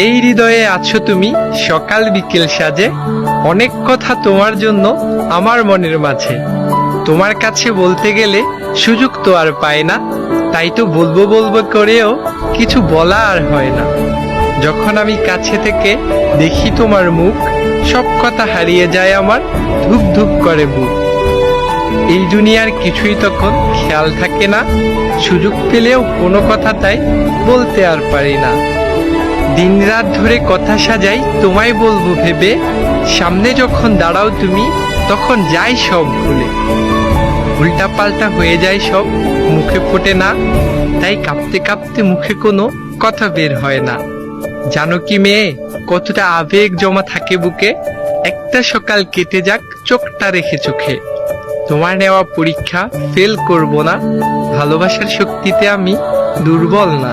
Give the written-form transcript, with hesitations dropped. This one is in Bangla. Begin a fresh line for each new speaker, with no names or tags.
এই হৃদয়ে আছো তুমি সকাল বিকেল সাজে, অনেক কথা তোমার জন্য আমার মনের মাঝে। তোমার কাছে বলতে গেলে সুযোগ তো আর পায় না, তাই তো বলবো বলবো করেও কিছু বলা আর হয় না। যখন আমি কাছে থেকে দেখি তোমার মুখ, সব কথা হারিয়ে যায় আমার, ধুপ ধুপ করে বুক। এই দুনিয়ার কিছুই তখন খেয়াল থাকে না, সুযোগ পেলেও কোনো কথা তাই বলতে আর পারি না। দিনরাত ধরে কথা সাজাই তোমায় বলবো ভেবে, সামনে যখন দাঁড়াও তুমি তখন যাই সব ভুলে। উল্টা পাল্টা হয়ে যায় সব, মুখে ফোটে না, তাই কাঁপতে কাঁপতে মুখে কোনো কথা বের হয় না। জানো কি মেয়ে, কতটা আবেগ জমা থাকে বুকে, একটা সকাল কেটে যাক চোখটা রেখে চোখে। তোমার নেওয়া পরীক্ষা ফেল করব না, ভালোবাসার শক্তিতে আমি দুর্বল না।